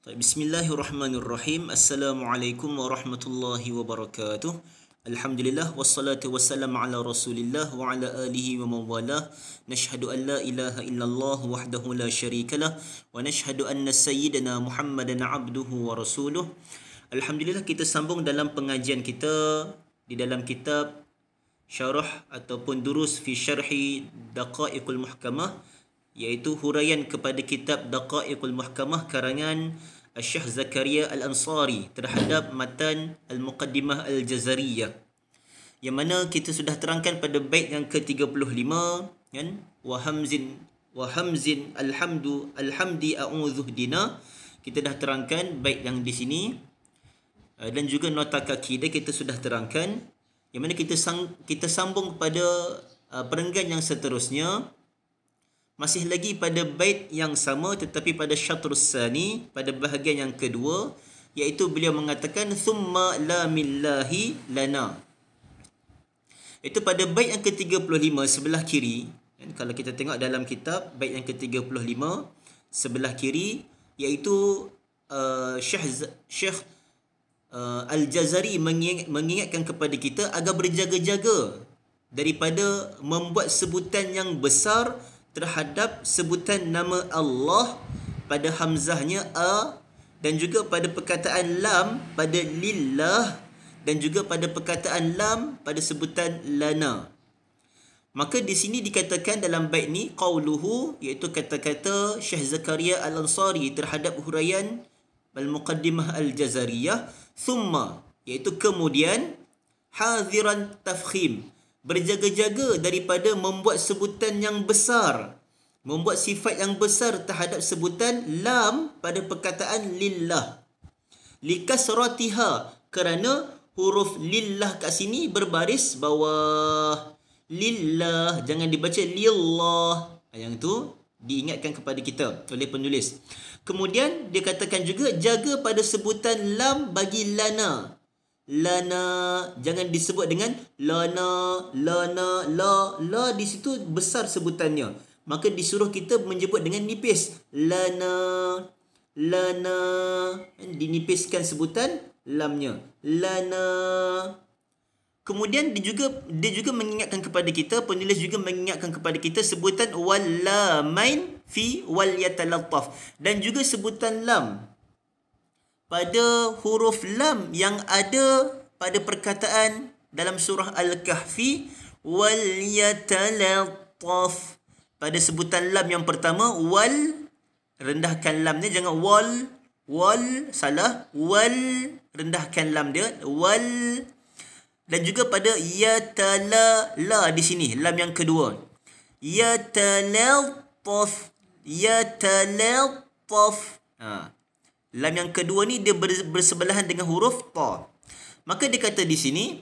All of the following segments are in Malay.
Bismillahirrahmanirrahim. Assalamualaikum warahmatullahi wabarakatuh. Alhamdulillah wassalatu wassalamu ala Rasulillah wa ala alihi wa mawalah. Nashhadu an la ilaha illallah wahdahu la syarikalah wa nashhadu anna sayyidina Muhammadan abduhu wa rasuluh. Alhamdulillah, kita sambung dalam pengajian kita di dalam kitab syarah ataupun durus fi syarhi Daqaiqul Muhkamah, iaitu huraian kepada kitab Daqaiqul Muhkamah karangan Syekh Zakaria Al-Ansari terhadap matan Al-Muqaddimah Al-Jazariyah, yang mana kita sudah terangkan pada bait yang ke-35 kan, wa hamzin alhamdi a'udzu dina. Kita dah terangkan bait yang di sini, dan juga nota kaki dia kita sudah terangkan, yang mana kita sambung kepada perenggan yang seterusnya, masih lagi pada bait yang sama tetapi pada syatrus sani, pada bahagian yang kedua, iaitu beliau mengatakan thumma la millahi lana. Itu pada bait yang ke-35 sebelah kiri, dan kalau kita tengok dalam kitab bait yang ke-35 sebelah kiri, iaitu Syekh Al-Jazari mengingatkan kepada kita agar berjaga-jaga daripada membuat sebutan yang besar terhadap sebutan nama Allah pada hamzahnya a, dan juga pada perkataan lam pada lillah, dan juga pada perkataan lam pada sebutan lana. Maka di sini dikatakan dalam bait ni qauluhu, iaitu kata-kata Syekh Zakaria Al-Ansari terhadap huraian Al-Muqaddimah Al-Jazariyah, thumma, iaitu kemudian, hadhiran tafkhim, berjaga-jaga daripada membuat sebutan yang besar, membuat sifat yang besar terhadap sebutan lam pada perkataan lillah, likasratiha, kerana huruf lillah kat sini berbaris bawah. Lillah, jangan dibaca lillah. Yang tu diingatkan kepada kita oleh penulis. Kemudian dia katakan juga jaga pada sebutan lam bagi lana. Lana, jangan disebut dengan lana, la di situ besar sebutannya. Maka disuruh kita menyebut dengan nipis. Lana, dinipiskan sebutan lamnya. Lana. Kemudian dia juga mengingatkan kepada kita, penulis juga mengingatkan kepada kita sebutan wallamain fi wal yatalattaf, dan juga sebutan lam pada huruf lam yang ada pada perkataan dalam surah Al-Kahfi wal yatalattaf. Pada sebutan lam yang pertama wal, rendahkan lam dia, jangan wal, salah, wal, rendahkan lam dia, wal. Dan juga pada yatala, la di sini, lam yang kedua. Yatalattaf. Lam yang kedua ni dia bersebelahan dengan huruf ta. Maka dia kata di sini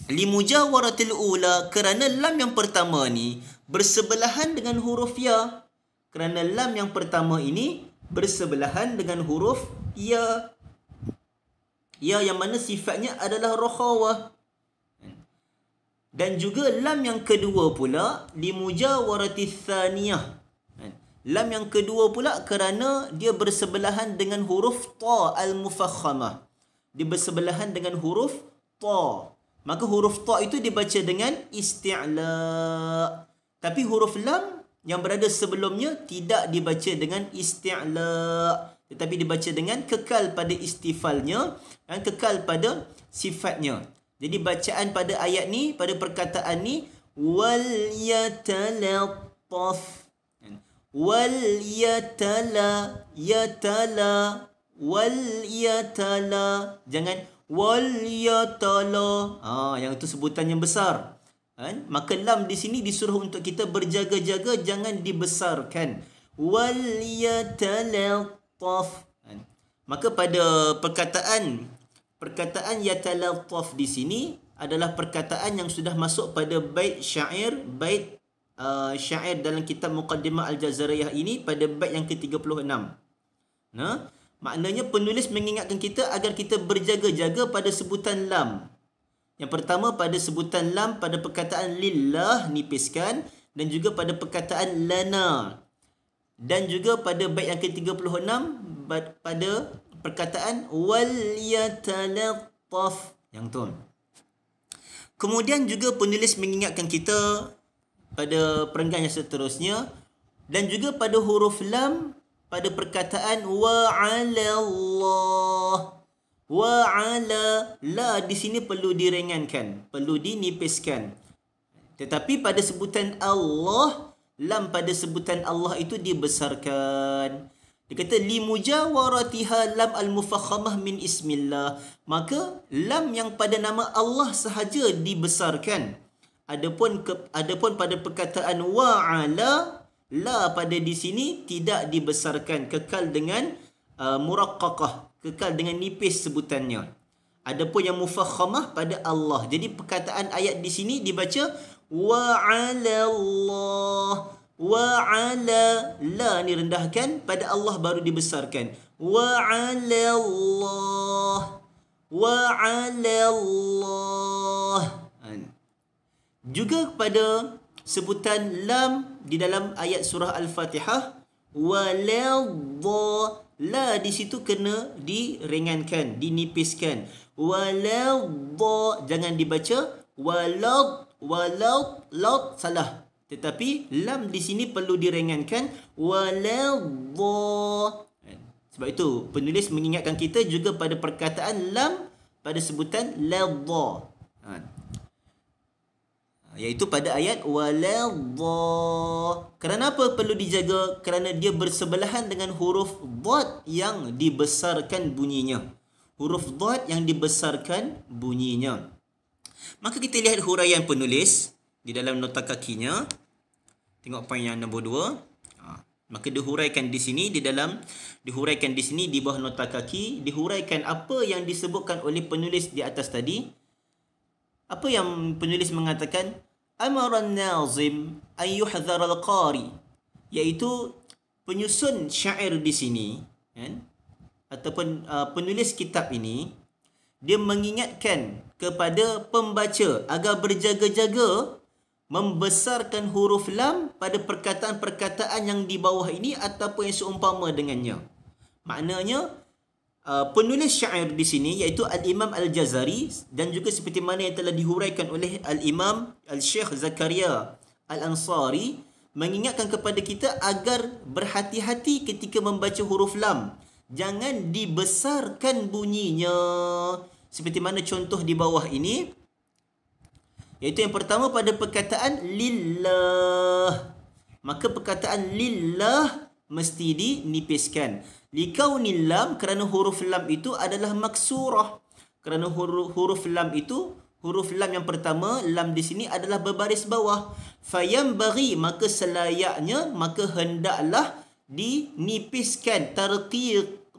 limujawaratil ula, kerana lam yang pertama ni bersebelahan dengan huruf ya. Kerana lam yang pertama ini bersebelahan dengan huruf ya. Ya yang mana sifatnya adalah rakhawah. Dan juga lam yang kedua pula limujawaratis thaniyah. Lam yang kedua pula kerana dia bersebelahan dengan huruf ta al-mufakhamah. Dia bersebelahan dengan huruf ta. Maka huruf ta itu dibaca dengan isti'la. Tapi huruf lam yang berada sebelumnya tidak dibaca dengan isti'la, tetapi dibaca dengan kekal pada istifalnya dan kekal pada sifatnya. Jadi bacaan pada ayat ni, pada perkataan ni, wal yatalattaf, wal yatala, wal yatala, jangan wal yatala. Yang tu sebutan yang besar. Maka lam di sini disuruh untuk kita berjaga-jaga, jangan dibesarkan. Wal yatalattaf. Maka pada perkataan yatalattaf di sini adalah perkataan yang sudah masuk pada bait syair dalam kitab Muqaddimah Al-Jazariyah ini pada bait yang ke-36. Maknanya penulis mengingatkan kita agar kita berjaga-jaga pada sebutan lam. Yang pertama pada sebutan lam pada perkataan lillah, nipiskan, dan juga pada perkataan lana. Dan juga pada bait yang ke-36 pada perkataan wal yatalattaf. Yang tu. Kemudian juga penulis mengingatkan kita pada perenggan yang seterusnya dan juga pada huruf lam pada perkataan wa 'ala Allah. Wa 'ala, la di sini perlu diringankan, perlu dinipiskan. Tetapi pada sebutan Allah, lam pada sebutan Allah itu dibesarkan. Dia kata li mujawaratiha lam al-mufakhamah min ismillah. Maka lam yang pada nama Allah sahaja dibesarkan. Adapun pada perkataan wa 'ala, la pada di sini tidak dibesarkan, kekal dengan muraqqaqah, kekal dengan nipis sebutannya. Adapun yang mufakhamah pada Allah. Jadi perkataan ayat di sini dibaca wa 'ala Allah. Wa 'ala, la ni rendahkan, pada Allah baru dibesarkan. Wa 'ala Allah. Wa 'ala Allah. Juga pada sebutan lam di dalam ayat surah Al-Fatihah, waladh, la di situ kena diringankan, dinipiskan. Waladh, jangan dibaca walad, salah. Tetapi lam di sini perlu diringankan, waladh. Sebab itu penulis mengingatkan kita juga pada perkataan lam pada sebutan ladha. Iaitu pada ayat waladha. Kerana apa perlu dijaga? Kerana dia bersebelahan dengan huruf dhad yang dibesarkan bunyinya. Huruf dhad yang dibesarkan bunyinya. Maka kita lihat huraian penulis di dalam nota kakinya. Tengok poin yang nombor 2. Maka dihuraikan di sini di bawah nota kaki, dihuraikan apa yang disebutkan oleh penulis di atas tadi. Apa yang penulis mengatakan? Amara an-nazim an yuhdhar al-qari, iaitu penyusun syair di sini, kan? Ataupun penulis kitab ini, dia mengingatkan kepada pembaca agar berjaga-jaga membesarkan huruf lam pada perkataan-perkataan yang di bawah ini ataupun yang seumpama dengannya. Maknanya penulis syair di sini iaitu Al-Imam Al-Jazari, dan juga seperti mana yang telah dihuraikan oleh Al-Imam Al-Syekh Zakaria Al-Ansari, mengingatkan kepada kita agar berhati-hati ketika membaca huruf lam. Jangan dibesarkan bunyinya. Seperti mana contoh di bawah ini, iaitu yang pertama pada perkataan lillah. Maka perkataan lillah mesti dinipiskan. Likaunil lam, kerana huruf lam itu adalah maksurah. Kerana huruf lam itu, huruf lam yang pertama, lam di sini adalah berbaris bawah. Fayambaghi, maka selayaknya, maka hendaklah dinipiskan.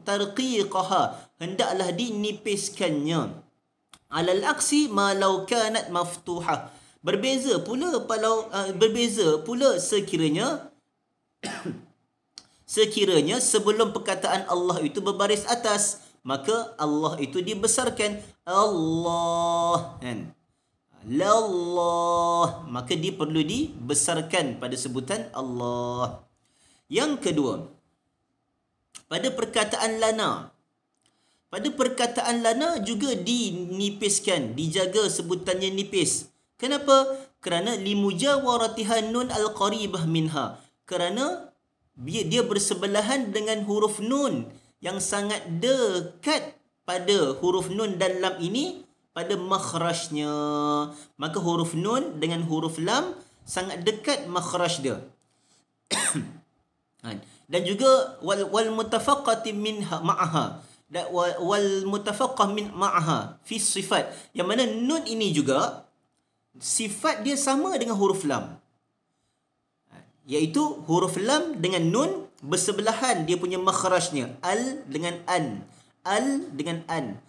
Tarqiqaha, hendaklah dinipiskannya. Alal aksi ma law kanat maftuhah. Berbeza pula sekiranya sebelum perkataan Allah itu berbaris atas, maka Allah itu dibesarkan. Allah, kan? Lallah, maka dia perlu dibesarkan pada sebutan Allah. Yang kedua, pada perkataan lana. Pada perkataan lana juga dinipiskan, dijaga sebutannya nipis. Kenapa? Kerana limujawaratiha nun al-qaribah minha. Kerana dia bersebelahan dengan huruf nun yang sangat dekat pada huruf nun dan lam ini pada makhrajnya. Maka huruf nun dengan huruf lam sangat dekat makhraj dia. Dan juga wal mutafaqqati minha ma'aha, wal mutafaqqah min ma'aha fi sifat, yang mana nun ini juga sifat dia sama dengan huruf lam, iaitu huruf lam dengan nun bersebelahan dia punya makhrajnya, al dengan an,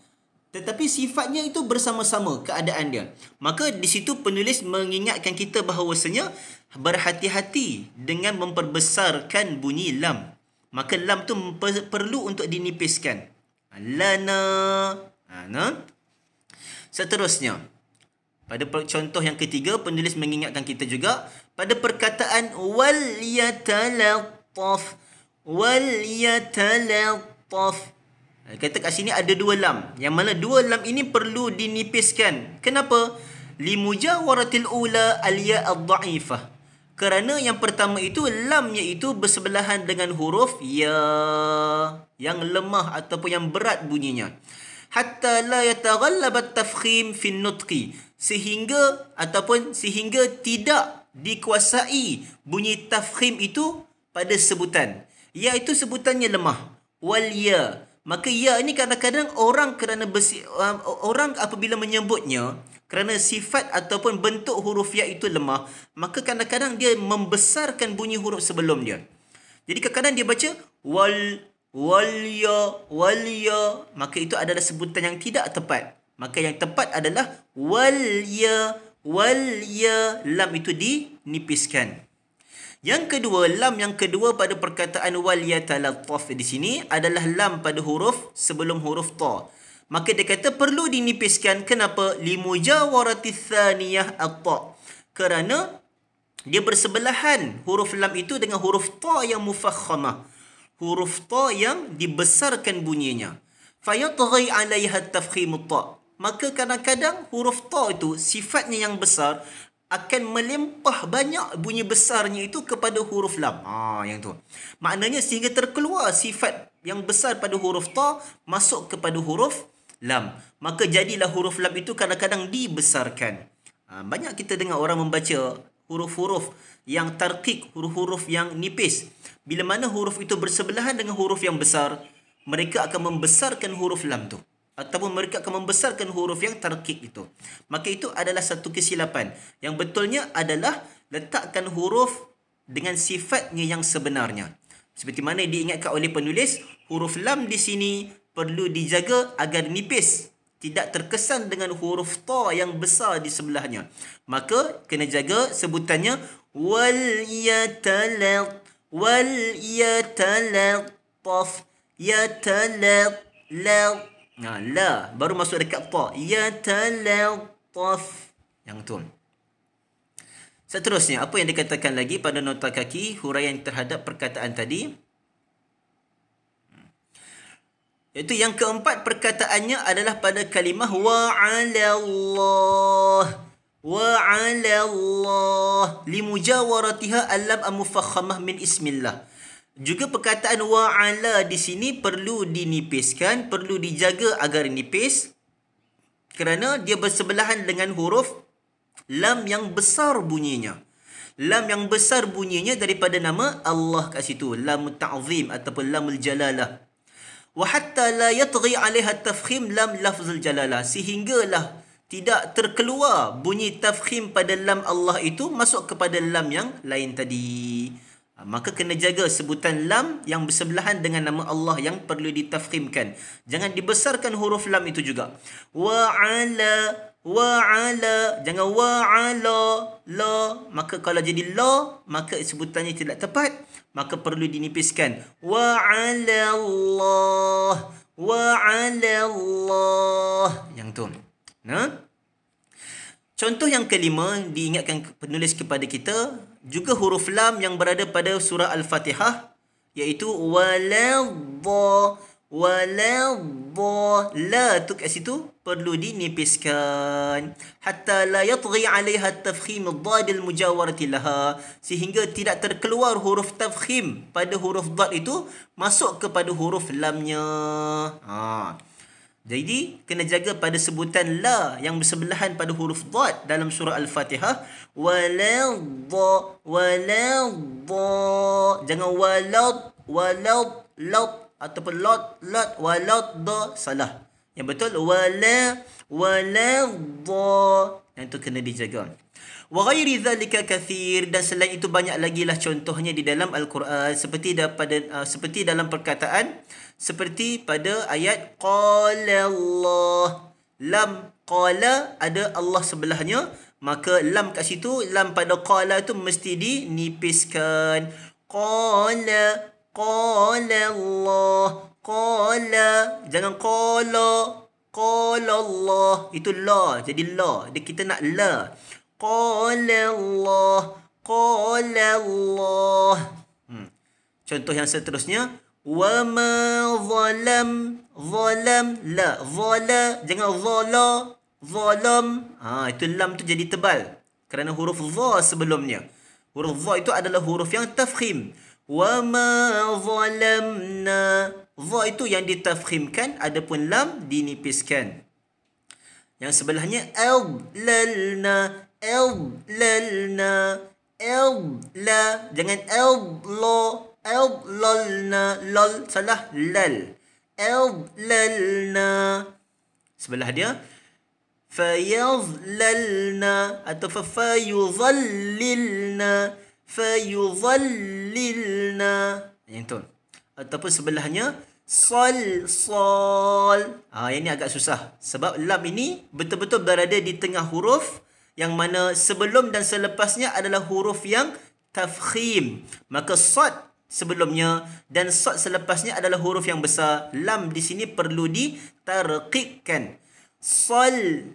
tetapi sifatnya itu bersama-sama keadaan dia. Maka di situ penulis mengingatkan kita bahawasanya berhati-hati dengan memperbesarkan bunyi lam. Maka lam tu perlu untuk dinipiskan. Lana. Seterusnya, pada contoh yang ketiga, penulis mengingatkan kita juga pada perkataan wal yatalattaf. taf. Kata kat sini ada dua lam. Yang mana dua lam ini perlu dinipiskan. Kenapa? Limujawaratil ula al-ya ad-dha'ifah. Kerana yang pertama itu lam iaitu bersebelahan dengan huruf ya yang lemah ataupun yang berat bunyinya. Hatta la yataghallab at-tafkhim fi an-nutqi. Sehingga tidak dikuasai bunyi tafkhim itu pada sebutan. Ya itu sebutannya lemah. Wal ya. Maka ya ini kadang-kadang orang orang apabila menyebutnya kerana sifat ataupun bentuk huruf ya itu lemah, maka kadang-kadang dia membesarkan bunyi huruf sebelum dia. Jadi kadang-kadang dia baca wal ya, maka itu adalah sebutan yang tidak tepat. Maka yang tepat adalah wal ya, lam itu dinipiskan. Yang kedua, lam yang kedua pada perkataan wal yatalattaf di sini adalah lam pada huruf sebelum huruf ta. Maka dia kata perlu dinipiskan. Kenapa? Limujawaratis thaniyah at-ta. Kerana dia bersebelahan huruf lam itu dengan huruf ta yang mufakhamah. Huruf ta yang dibesarkan bunyinya. Fayatghi 'alayha at-tafkhim at-ta. Maka kadang-kadang huruf ta itu sifatnya yang besar akan melimpah banyak bunyi besarnya itu kepada huruf lam. Yang tu. Maknanya sehingga terkeluar sifat yang besar pada huruf ta masuk kepada huruf lam. Maka jadilah huruf lam itu kadang-kadang dibesarkan. Banyak kita dengar orang membaca huruf-huruf yang tarqiq, huruf-huruf yang nipis. Bila mana huruf itu bersebelahan dengan huruf yang besar, mereka akan membesarkan huruf lam tu. Ataupun mereka akan membesarkan huruf yang tarqiq itu. Maka itu adalah satu kesilapan. Yang betulnya adalah letakkan huruf dengan sifatnya yang sebenarnya. Seperti mana diingatkan oleh penulis, huruf lam di sini perlu dijaga agar nipis, tidak terkesan dengan huruf ta yang besar di sebelahnya. Maka kena jaga sebutannya wal yatalattaf, la baru masuk dekat ta. Yatalattaf. Yang tu. Seterusnya, apa yang dikatakan lagi pada nota kaki huraian terhadap perkataan tadi? Iaitu yang keempat perkataannya adalah pada kalimah wa 'alallah. Wa 'alallah limujawaratiha al-lam al-mufakhamah min ismillah. Juga perkataan wa 'ala di sini perlu dinipiskan, perlu dijaga agar nipis kerana dia bersebelahan dengan huruf lam yang besar bunyinya. Lam yang besar bunyinya daripada nama Allah kat situ, lam ta'zim ataupun lamul jalalah. Wa hatta la yatghi 'alaiha tafkhim lam lafzul jalalah, sehinggalah tidak terkeluar bunyi tafkhim pada lam Allah itu masuk kepada lam yang lain tadi. Maka kena jaga sebutan lam yang bersebelahan dengan nama Allah yang perlu ditafkhimkan. Jangan dibesarkan huruf lam itu juga. Wa 'ala, jangan wa 'ala, la. Maka kalau jadi la, maka sebutannya tidak tepat. Maka perlu dinipiskan. Wa 'ala Allah, yang tu. Contoh yang kelima diingatkan penulis kepada kita, juga huruf lam yang berada pada surah Al-Fatihah, iaitu waladha. La tu kat situ perlu dinipiskan. Hatta la yatghi 'alaiha at-tafkhim ad-dad al-mujawarati laha, sehingga tidak terkeluar huruf tafkhim pada huruf dad itu masuk kepada huruf lamnya. Jadi kena jaga pada sebutan la yang bersebelahan pada huruf dad dalam surah Al-Fatihah. Waladha. Jangan walad ataupun lat, waladha, salah. Yang betul waladha. Yang itu kena dijaga. Wa ghairi dhalika kathir, dan selain itu banyak lagi lah contohnya di dalam Al-Quran, seperti dalam perkataan, seperti pada ayat qala Allah. Lam qala ada Allah sebelahnya, maka lam kat situ, lam pada qala tu mesti dinipiskan. Qala Allah, qala, jangan qala Allah, itu la, jadi la. Kita nak la. Qala Allah. Contoh yang seterusnya, Wa ma zalam la zala, jangan zala zalam. Itu lam tu jadi tebal kerana huruf za sebelumnya. Huruf za itu adalah huruf yang tafkhim. Wa ma zalamna, za itu yang ditafkhimkan, adapun lam dinipiskan. Yang sebelahnya adlalna, la, jangan adlalna, lol salah, lal. Adlalna. Sebelah dia fayadhlalna atau fayudhallilna, yang tu. Ataupun sebelahnya sol. Yang ni agak susah sebab lam ini betul-betul berada di tengah huruf yang mana sebelum dan selepasnya adalah huruf yang tafkhim. Maka sad sebelumnya dan sad selepasnya adalah huruf yang besar. Lam di sini perlu ditarqiqkan. Sol.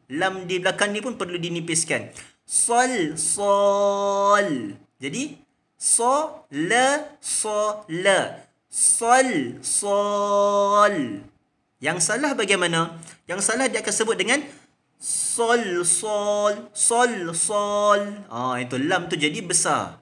Lam di belakang ni pun perlu dinipiskan. Sol. Jadi la. Sol. Yang salah bagaimana? Yang salah dia akan sebut dengan sol. Itu lam tu jadi besar.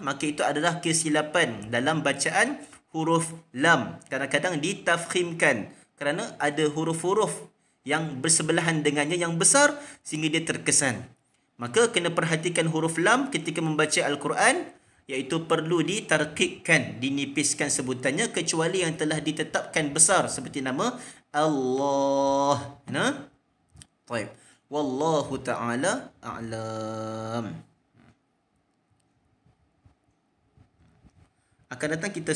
Maka itu adalah kesilapan dalam bacaan huruf lam. Kadang-kadang ditafkhimkan kerana ada huruf-huruf yang bersebelahan dengannya yang besar sehingga dia terkesan. Maka kena perhatikan huruf lam ketika membaca Al-Quran, iaitu perlu ditarqiqkan, dinipiskan sebutannya kecuali yang telah ditetapkan besar seperti nama Allah. Baik. Wallahu ta'ala a'lam. Akan datang kita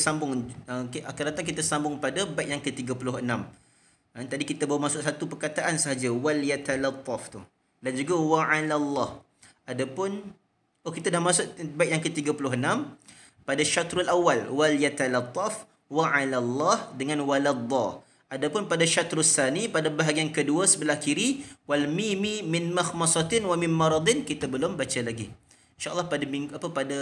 sambung pada bait yang ke-36. Tadi kita baru masuk satu perkataan sahaja, wal yatalattaf tu. Dan juga wa 'alallah. Adapun kita dah masuk bait yang ke-36 pada syatrul awal, wal yatalattaf wa 'alallah dengan waladdah. Adapun pada syatrus sani pada bahagian kedua sebelah kiri, wal mimi min makhmasatin wa min maradin, kita belum baca lagi. InsyaAllah pada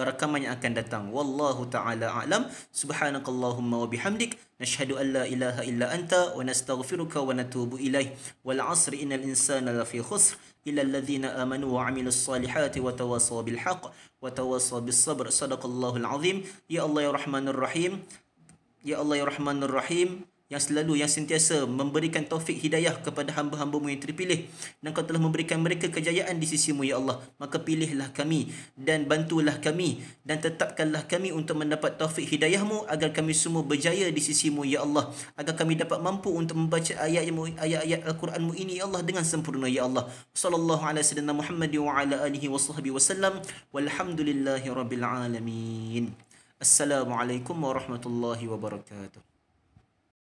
rakaman yang akan datang. Wallahu ta'ala a'lam. Subhanakallahumma wa bihamdik. Nashhadu an la ilaha illa anta. Wa nastaghfiruka wa natubu ilaih. Wal asri innal insana lafi khusr. Illa alladhina amanu wa amilus salihati wa tawasaw bil haqq. Wa tawasaw bis sabr. Sadaqallahul azim. Ya Allah ya Rahmanur Rahim. Ya Allah ya Rahmanur Rahim, yang selalu, yang sentiasa memberikan taufik hidayah kepada hamba-hamba-Mu yang terpilih, dan Kau telah memberikan mereka kejayaan di sisi-Mu, ya Allah. Maka pilihlah kami dan bantulah kami dan tetapkanlah kami untuk mendapat taufik hidayah-Mu agar kami semua berjaya di sisi-Mu, ya Allah. Agar kami dapat mampu untuk membaca ayat-ayat Al-Quran-Mu ini, ya Allah, dengan sempurna, ya Allah. Sallallahu ala sayyidina Muhammad wa ala alihi wa sahbihi wasallam. Walhamdulillahi rabbil alamin. Assalamualaikum warahmatullahi wabarakatuh.